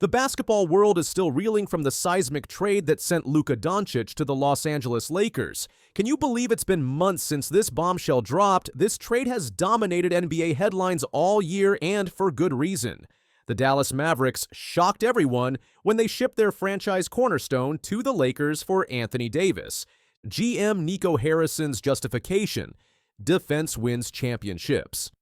The basketball world is still reeling from the seismic trade that sent Luka Doncic to the Los Angeles Lakers. Can you believe it's been months since this bombshell dropped? This trade has dominated NBA headlines all year, and for good reason. The Dallas Mavericks shocked everyone when they shipped their franchise cornerstone to the Lakers for Anthony Davis. GM Nico Harrison's justification: defense wins championships.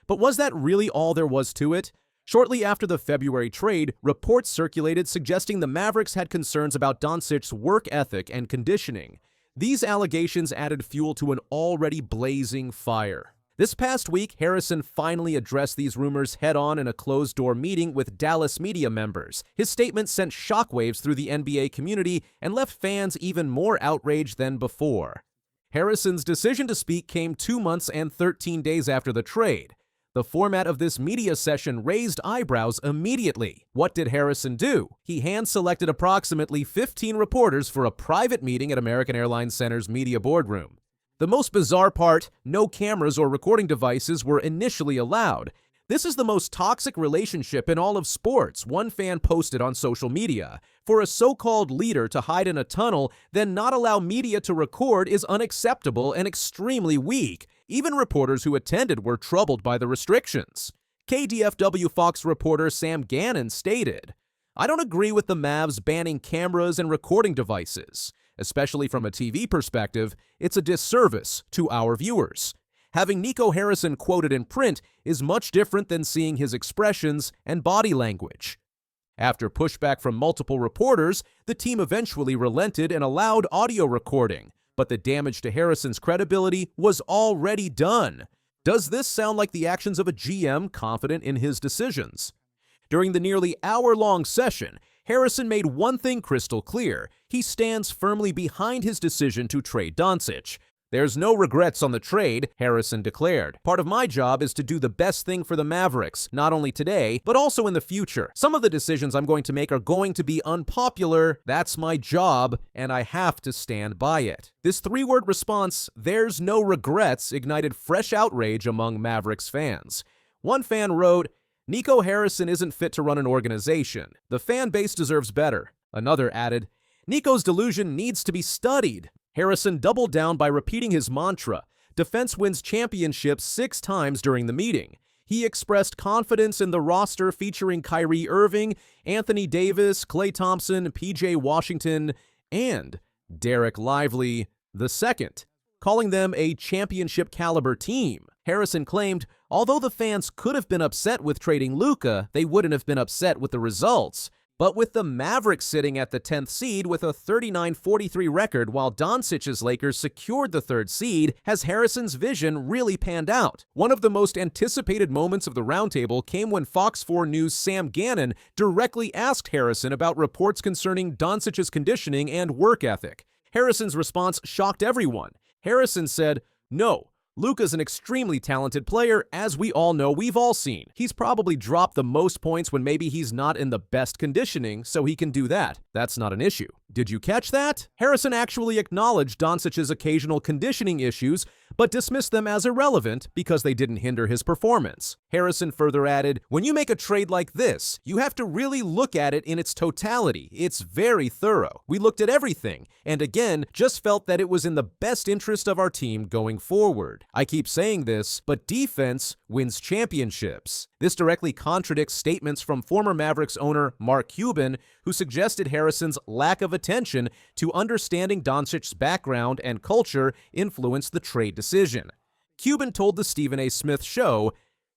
But was that really all there was to it? Shortly after the February trade, reports circulated suggesting the Mavericks had concerns about Doncic's work ethic and conditioning. These allegations added fuel to an already blazing fire. This past week, Harrison finally addressed these rumors head-on in a closed-door meeting with Dallas media members. His statement sent shockwaves through the NBA community and left fans even more outraged than before. Harrison's decision to speak came 2 months and 13 days after the trade. The format of this media session raised eyebrows immediately. What did Harrison do? He hand-selected approximately 15 reporters for a private meeting at American Airlines Center's media boardroom. The most bizarre part: no cameras or recording devices were initially allowed. This is the most toxic relationship in all of sports, one fan posted on social media. For a so-called leader to hide in a tunnel, then not allow media to record is unacceptable and extremely weak. Even reporters who attended were troubled by the restrictions. KDFW Fox reporter Sam Gannon stated, "I don't agree with the Mavs banning cameras and recording devices. Especially from a TV perspective, it's a disservice to our viewers. Having Nico Harrison quoted in print is much different than seeing his expressions and body language." After pushback from multiple reporters, the team eventually relented and allowed audio recording, but the damage to Harrison's credibility was already done. Does this sound like the actions of a GM confident in his decisions? During the nearly hour-long session, Harrison made one thing crystal clear: he stands firmly behind his decision to trade Doncic. "There's no regrets on the trade," Harrison declared. "Part of my job is to do the best thing for the Mavericks, not only today, but also in the future. Some of the decisions I'm going to make are going to be unpopular. That's my job, and I have to stand by it." This three-word response, "there's no regrets," ignited fresh outrage among Mavericks fans. One fan wrote, "Nico Harrison isn't fit to run an organization. The fan base deserves better." Another added, "Nico's delusion needs to be studied." Harrison doubled down by repeating his mantra: defense wins championships 6 times during the meeting. He expressed confidence in the roster featuring Kyrie Irving, Anthony Davis, Klay Thompson, PJ Washington, and Derek Lively II, calling them a championship-caliber team. Harrison claimed, although the fans could have been upset with trading Luka, they wouldn't have been upset with the results. But with the Mavericks sitting at the 10th seed with a 39-43 record while Doncic's Lakers secured the 3rd seed, has Harrison's vision really panned out? One of the most anticipated moments of the roundtable came when Fox 4 News' Sam Gannon directly asked Harrison about reports concerning Doncic's conditioning and work ethic. Harrison's response shocked everyone. Harrison said, "No. Luka's an extremely talented player, as we all know, we've all seen. He's probably dropped the most points when maybe he's not in the best conditioning, so he can do that. That's not an issue." Did you catch that? Harrison actually acknowledged Doncic's occasional conditioning issues, but dismissed them as irrelevant because they didn't hinder his performance. Harrison further added, "When you make a trade like this, you have to really look at it in its totality. It's very thorough. We looked at everything, and again, just felt that it was in the best interest of our team going forward. I keep saying this, but defense wins championships." This directly contradicts statements from former Mavericks owner Mark Cuban, who suggested Harrison's lack of attention to understanding Doncic's background and culture influenced the trade decision. Cuban told the Stephen A. Smith Show,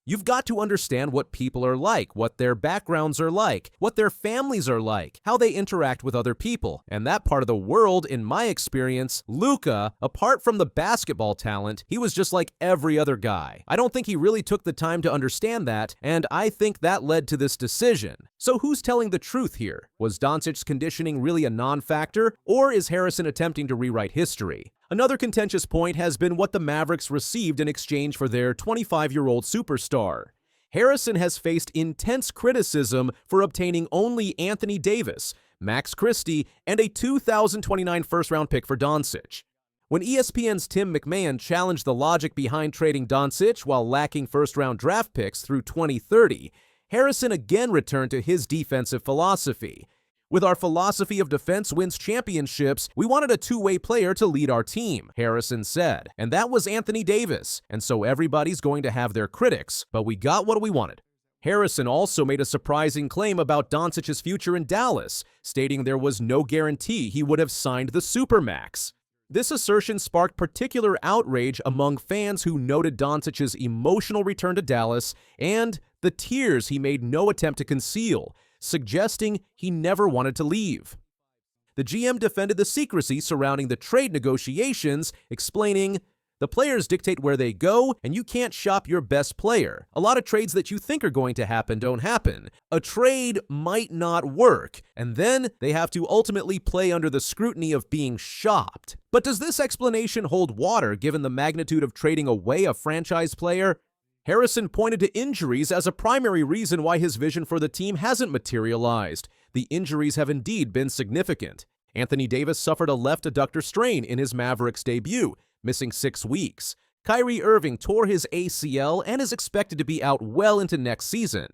"You've got to understand what people are like, what their backgrounds are like, what their families are like, how they interact with other people. And that part of the world, in my experience, Luka, apart from the basketball talent, he was just like every other guy. I don't think he really took the time to understand that, and I think that led to this decision." So who's telling the truth here? Was Doncic's conditioning really a non-factor, or is Harrison attempting to rewrite history? Another contentious point has been what the Mavericks received in exchange for their 25-year-old superstar. Harrison has faced intense criticism for obtaining only Anthony Davis, Max Christie, and a 2029 first-round pick for Doncic. When ESPN's Tim McMahon challenged the logic behind trading Doncic while lacking first-round draft picks through 2030, Harrison again returned to his defensive philosophy. With our philosophy of defense wins championships, we wanted a two-way player to lead our team, Harrison said. And that was Anthony Davis. And so everybody's going to have their critics, but we got what we wanted. Harrison also made a surprising claim about Doncic's future in Dallas, stating there was no guarantee he would have signed the Supermax. This assertion sparked particular outrage among fans who noted Doncic's emotional return to Dallas and the tears he made no attempt to conceal, suggesting he never wanted to leave. The GM defended the secrecy surrounding the trade negotiations, explaining, "The players dictate where they go, and you can't shop your best player. A lot of trades that you think are going to happen don't happen. A trade might not work, and then they have to ultimately play under the scrutiny of being shopped." But does this explanation hold water given the magnitude of trading away a franchise player? Harrison pointed to injuries as a primary reason why his vision for the team hasn't materialized. The injuries have indeed been significant. Anthony Davis suffered a left adductor strain in his Mavericks debut, missing 6 weeks. Kyrie Irving tore his ACL and is expected to be out well into next season.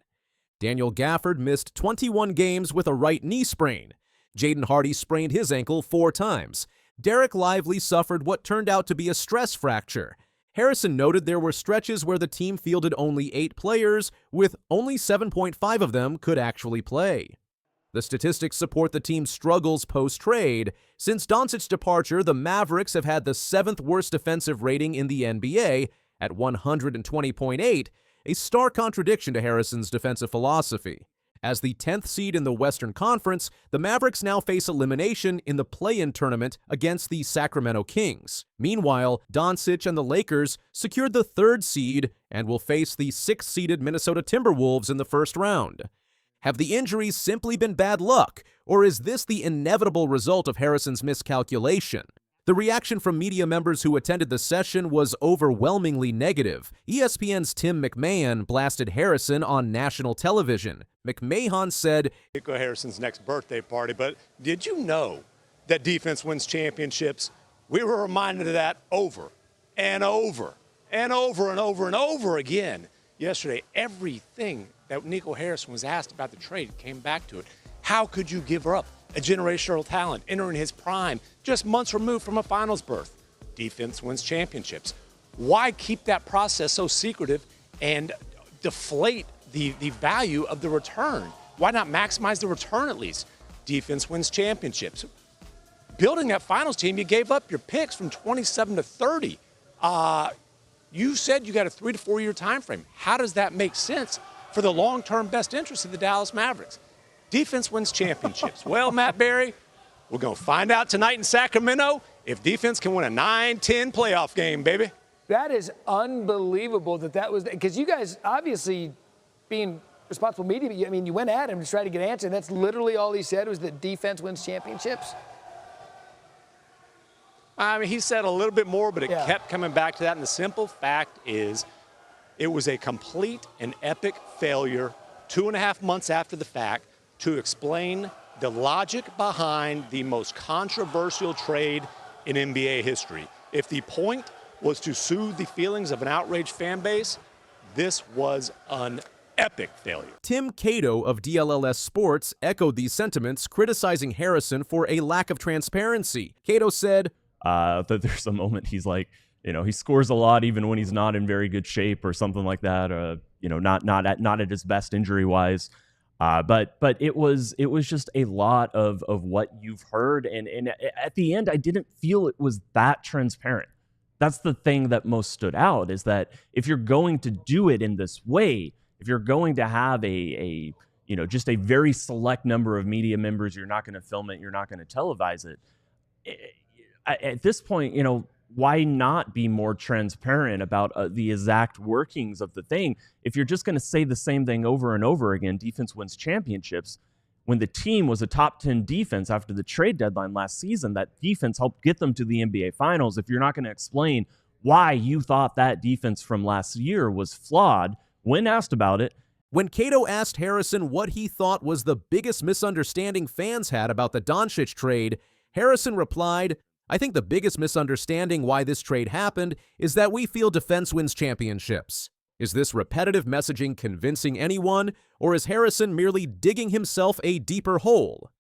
Daniel Gafford missed 21 games with a right knee sprain. Jaden Hardy sprained his ankle 4 times. Derek Lively suffered what turned out to be a stress fracture. Harrison noted there were stretches where the team fielded only 8 players, with only 7.5 of them could actually play. The statistics support the team's struggles post-trade. Since Doncic's departure, the Mavericks have had the 7th worst defensive rating in the NBA at 120.8, a stark contradiction to Harrison's defensive philosophy. As the 10th seed in the Western Conference, the Mavericks now face elimination in the play-in tournament against the Sacramento Kings. Meanwhile, Doncic and the Lakers secured the 3rd seed and will face the 6th-seeded Minnesota Timberwolves in the first round. Have the injuries simply been bad luck, or is this the inevitable result of Harrison's miscalculation? The reaction from media members who attended the session was overwhelmingly negative. ESPN's Tim McMahon blasted Harrison on national television. McMahon said, Nico Harrison's next birthday party, but did you know that defense wins championships? We were reminded of that over and over and over and over and over again yesterday. Everything that Nico Harrison was asked about the trade came back to it. How could you give her up? A generational talent entering his prime, just months removed from a finals berth. Defense wins championships. Why keep that process so secretive and deflate the value of the return? Why not maximize the return at least? Defense wins championships. Building that finals team, you gave up your picks from 27 to 30. You said you got a 3 to 4 year time frame. How does that make sense for the long-term best interest of the Dallas Mavericks? Defense wins championships. Well, Matt Barry, we're going to find out tonight in Sacramento if defense can win a 9-10 playoff game, baby. That is unbelievable that was – because you guys obviously being responsible media, I mean, you went at him to try to get an answer, and that's literally all he said was that defense wins championships? I mean, he said a little bit more, but it kept coming back to that. And the simple fact is it was a complete and epic failure 2.5 months after the fact to explain the logic behind the most controversial trade in NBA history. If the point was to soothe the feelings of an outraged fan base, this was an epic failure. Tim Cato of DLLS Sports echoed these sentiments, criticizing Harrison for a lack of transparency. Cato said, that there's a moment he's like, he scores a lot even when he's not in very good shape or something like that, not at his best injury-wise. But it was just a lot of what you've heard, and at the end, I didn't feel it was that transparent. That's the thing that most stood out, is that if you're going to do it in this way, if you're going to have just a very select number of media members, you're not going to film it, you're not going to televise it. At this point, why not be more transparent about the exact workings of the thing? If you're just going to say the same thing over and over again, defense wins championships, when the team was a top 10 defense after the trade deadline last season, that defense helped get them to the NBA Finals. If you're not going to explain why you thought that defense from last year was flawed, when asked about it. When Cato asked Harrison what he thought was the biggest misunderstanding fans had about the Doncic trade, Harrison replied, "I think the biggest misunderstanding why this trade happened is that we feel defense wins championships." Is this repetitive messaging convincing anyone, or is Harrison merely digging himself a deeper hole?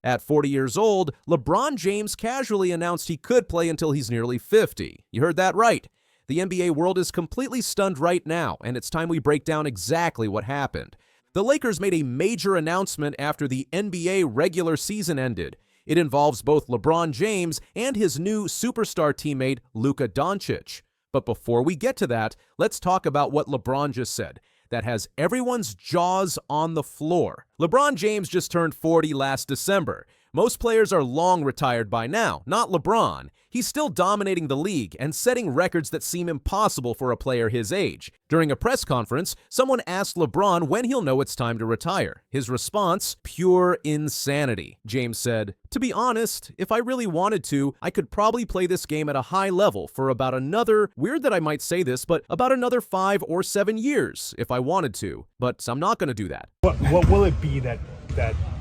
At 40 years old, LeBron James casually announced he could play until he's nearly 50. You heard that right. The NBA world is completely stunned right now, and it's time we break down exactly what happened. The Lakers made a major announcement after the NBA regular season ended. It involves both LeBron James and his new superstar teammate, Luka Doncic. But before we get to that, let's talk about what LeBron just said. That has everyone's jaws on the floor. LeBron James just turned 40 last December. Most players are long retired by now, not LeBron. He's still dominating the league and setting records that seem impossible for a player his age. During a press conference, someone asked LeBron when he'll know it's time to retire. His response, pure insanity. James said, "To be honest, if I really wanted to, I could probably play this game at a high level for about another, weird that I might say this, but about another 5 or 7 years if I wanted to. But I'm not going to do that." What will it be that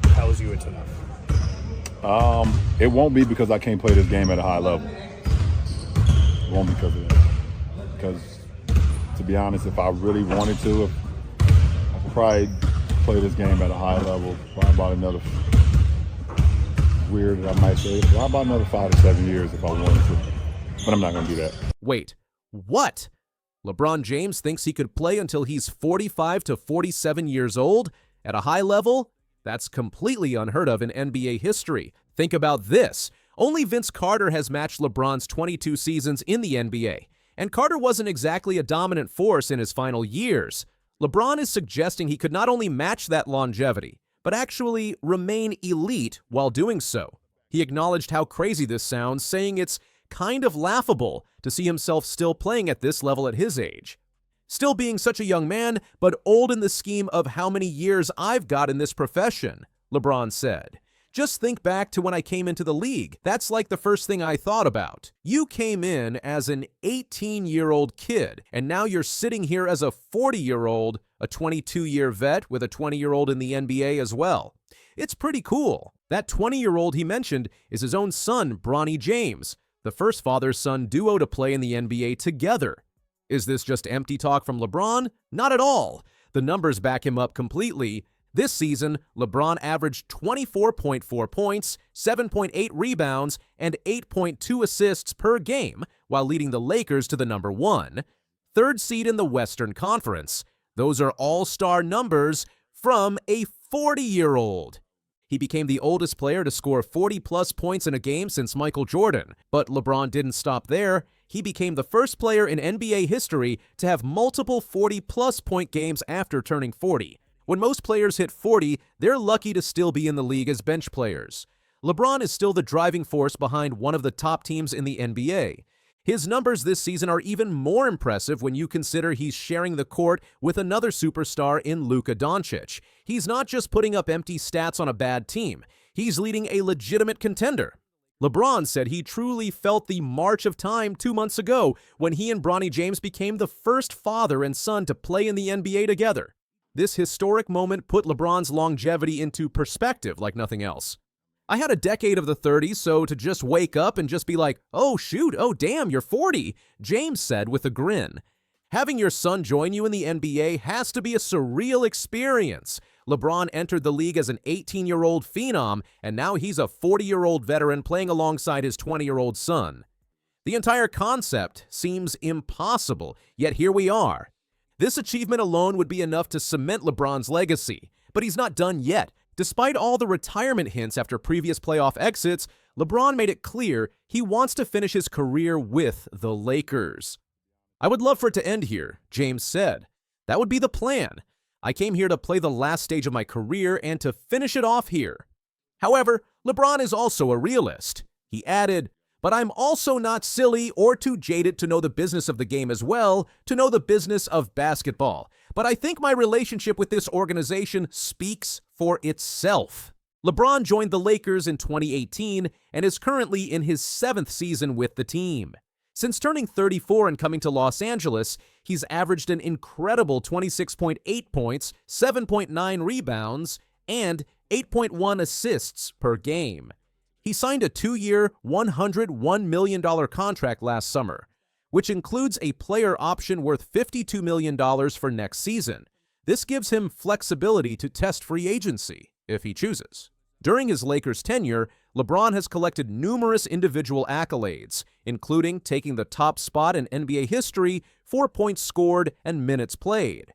tells you it's enough? It won't be because I can't play this game at a high level. It won't be because of that. Because, to be honest, if I really wanted to, I could probably play this game at a high level. Probably about another, weird that I might say, probably about another 5 to 7 years if I wanted to. But I'm not going to do that. Wait, what? LeBron James thinks he could play until he's 45 to 47 years old at a high level? That's completely unheard of in NBA history. Think about this. Only Vince Carter has matched LeBron's 22 seasons in the NBA. And Carter wasn't exactly a dominant force in his final years. LeBron is suggesting he could not only match that longevity, but actually remain elite while doing so. He acknowledged how crazy this sounds, saying it's kind of laughable to see himself still playing at this level at his age. Still being such a young man, but old in the scheme of how many years I've got in this profession, LeBron said. Just think back to when I came into the league. That's like the first thing I thought about. You came in as an 18-year-old kid, and now you're sitting here as a 40-year-old, a 22-year vet with a 20-year-old in the NBA as well. It's pretty cool. That 20-year-old he mentioned is his own son, Bronny James, the first father-son duo to play in the NBA together. Is this just empty talk from LeBron? Not at all. The numbers back him up completely. This season, LeBron averaged 24.4 points, 7.8 rebounds, and 8.2 assists per game, while leading the Lakers to the number 1, third seed in the Western Conference. Those are all-star numbers from a 40-year-old. He became the oldest player to score 40-plus points in a game since Michael Jordan. But LeBron didn't stop there. He became the first player in NBA history to have multiple 40-plus point games after turning 40. When most players hit 40, they're lucky to still be in the league as bench players. LeBron is still the driving force behind one of the top teams in the NBA. His numbers this season are even more impressive when you consider he's sharing the court with another superstar in Luka Doncic. He's not just putting up empty stats on a bad team. He's leading a legitimate contender. LeBron said he truly felt the march of time 2 months ago when he and Bronny James became the first father and son to play in the NBA together. This historic moment put LeBron's longevity into perspective like nothing else. I had a decade of the 30s, so to just wake up and just be like, "Oh shoot, oh damn, you're 40, James said with a grin. Having your son join you in the NBA has to be a surreal experience. LeBron entered the league as an 18-year-old phenom, and now he's a 40-year-old veteran playing alongside his 20-year-old son. The entire concept seems impossible, yet here we are. This achievement alone would be enough to cement LeBron's legacy, but he's not done yet. Despite all the retirement hints after previous playoff exits, LeBron made it clear he wants to finish his career with the Lakers. "I would love for it to end here," James said. "That would be the plan. I came here to play the last stage of my career and to finish it off here." However, LeBron is also a realist. He added, "But I'm also not silly or too jaded to know the business of the game as well, to know the business of basketball. But I think my relationship with this organization speaks for itself." LeBron joined the Lakers in 2018 and is currently in his 7th season with the team. Since turning 34 and coming to Los Angeles, he's averaged an incredible 26.8 points, 7.9 rebounds, and 8.1 assists per game. He signed a 2-year, $101 million contract last summer, which includes a player option worth $52 million for next season. This gives him flexibility to test free agency, if he chooses. During his Lakers tenure, LeBron has collected numerous individual accolades, including taking the top spot in NBA history for points scored and minutes played.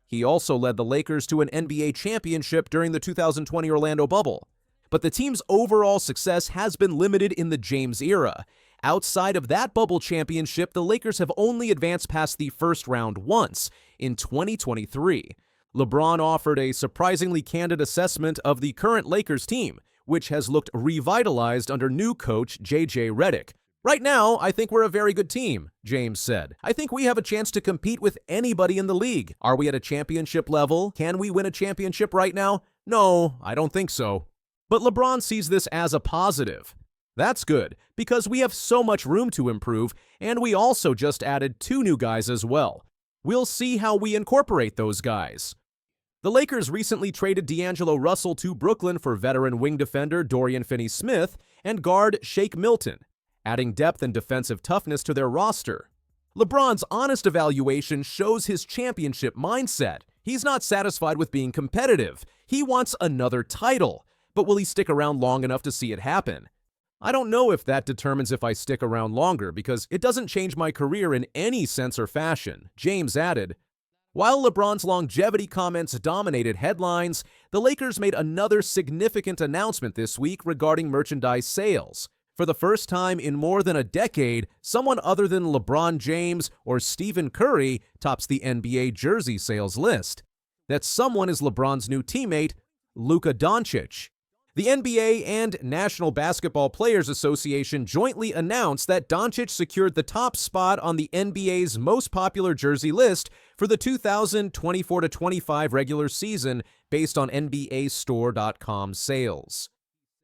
He also led the Lakers to an NBA championship during the 2020 Orlando bubble. But the team's overall success has been limited in the James era. Outside of that bubble championship, the Lakers have only advanced past the first round once, in 2023. LeBron offered a surprisingly candid assessment of the current Lakers team, which has looked revitalized under new coach J.J. Redick. "Right now, I think we're a very good team," James said. "I think we have a chance to compete with anybody in the league. Are we at a championship level? Can we win a championship right now? No, I don't think so." But LeBron sees this as a positive. That's good, because we have so much room to improve, and we also just added 2 new guys as well. We'll see how we incorporate those guys. The Lakers recently traded D'Angelo Russell to Brooklyn for veteran wing defender Dorian Finney-Smith and guard Shake Milton, adding depth and defensive toughness to their roster. LeBron's honest evaluation shows his championship mindset. He's not satisfied with being competitive. He wants another title. But will he stick around long enough to see it happen? I don't know if that determines if I stick around longer, because it doesn't change my career in any sense or fashion, James added. While LeBron's longevity comments dominated headlines, the Lakers made another significant announcement this week regarding merchandise sales. For the first time in more than a decade, someone other than LeBron James or Stephen Curry tops the NBA jersey sales list. That someone is LeBron's new teammate, Luka Doncic. The NBA and National Basketball Players Association jointly announced that Doncic secured the top spot on the NBA's most popular jersey list for the 2024-25 regular season based on NBAstore.com sales.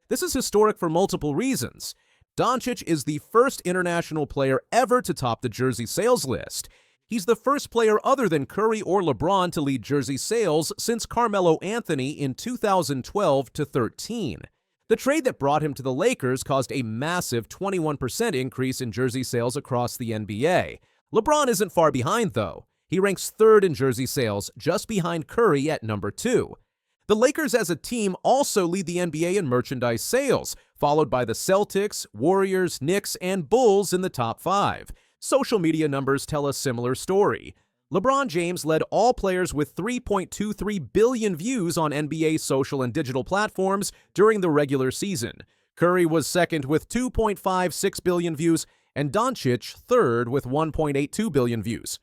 This is historic for multiple reasons. Doncic is the first international player ever to top the jersey sales list. He's the first player other than Curry or LeBron to lead jersey sales since Carmelo Anthony in 2012-13. The trade that brought him to the Lakers caused a massive 21% increase in jersey sales across the NBA. LeBron isn't far behind, though. He ranks 3rd in jersey sales, just behind Curry at number 2. The Lakers as a team also lead the NBA in merchandise sales, followed by the Celtics, Warriors, Knicks, and Bulls in the top 5. Social media numbers tell a similar story. LeBron James led all players with 3.23 billion views on NBA social and digital platforms during the regular season. Curry was second with 2.56 billion views, and Doncic third with 1.82 billion views.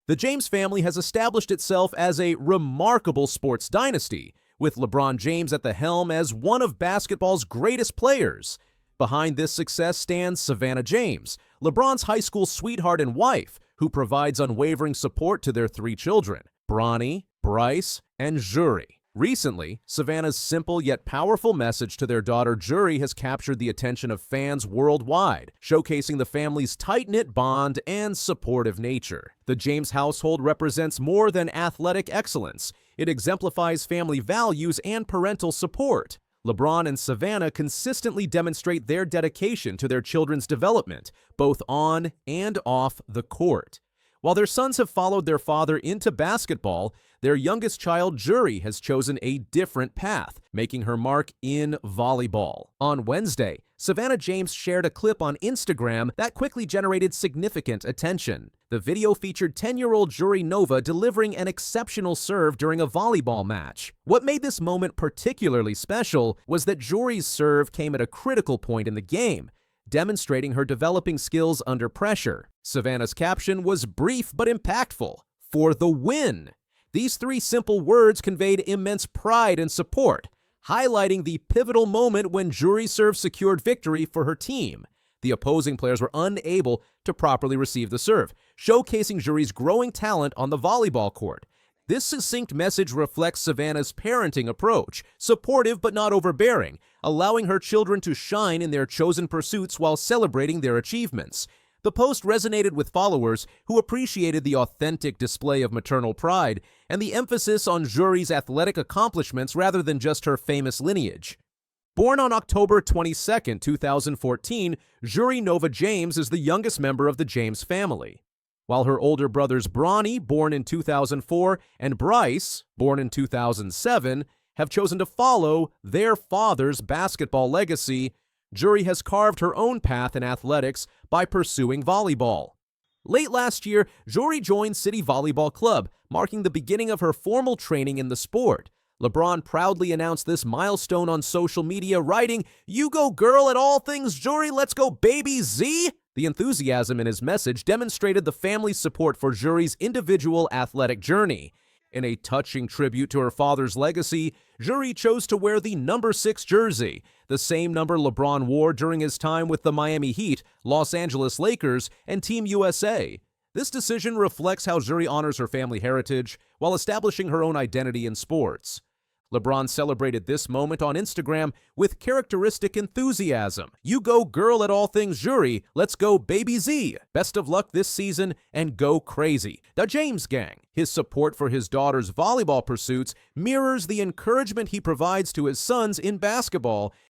The James family has established itself as a remarkable sports dynasty, with LeBron James at the helm as one of basketball's greatest players. Behind this success stands Savannah James, LeBron's high school sweetheart and wife, who provides unwavering support to their 3 children, Bronny, Bryce, and Juri. Recently, Savannah's simple yet powerful message to their daughter Juri has captured the attention of fans worldwide, showcasing the family's tight-knit bond and supportive nature. The James household represents more than athletic excellence. It exemplifies family values and parental support. LeBron and Savannah consistently demonstrate their dedication to their children's development, both on and off the court. While their sons have followed their father into basketball, their youngest child, Juri, has chosen a different path, making her mark in volleyball. On Wednesday, Savannah James shared a clip on Instagram that quickly generated significant attention. The video featured 10-year-old Juri Nova delivering an exceptional serve during a volleyball match. What made this moment particularly special was that Juri's serve came at a critical point in the game, demonstrating her developing skills under pressure. Savannah's caption was brief but impactful: "For the win." These 3 simple words conveyed immense pride and support, highlighting the pivotal moment when Juri's serve secured victory for her team. The opposing players were unable to properly receive the serve, showcasing Jury's growing talent on the volleyball court. This succinct message reflects Savannah's parenting approach, supportive but not overbearing, allowing her children to shine in their chosen pursuits while celebrating their achievements. The post resonated with followers who appreciated the authentic display of maternal pride and the emphasis on Jury's athletic accomplishments rather than just her famous lineage. Born on October 22, 2014, Jury Nova James is the youngest member of the James family. While her older brothers Bronny, born in 2004, and Bryce, born in 2007, have chosen to follow their father's basketball legacy, Jury has carved her own path in athletics by pursuing volleyball. Late last year, Jury joined City Volleyball Club, marking the beginning of her formal training in the sport. LeBron proudly announced this milestone on social media, writing, "You go girl at all things Jury, let's go baby Z!" The enthusiasm in his message demonstrated the family's support for Jury's individual athletic journey. In a touching tribute to her father's legacy, Jury chose to wear the number 6 jersey, the same number LeBron wore during his time with the Miami Heat, Los Angeles Lakers, and Team USA. This decision reflects how Jury honors her family heritage while establishing her own identity in sports. LeBron celebrated this moment on Instagram with characteristic enthusiasm. "You go girl at all things Jury, let's go baby Z. Best of luck this season and go crazy." The James Gang. His support for his daughter's volleyball pursuits mirrors the encouragement he provides to his sons in basketball,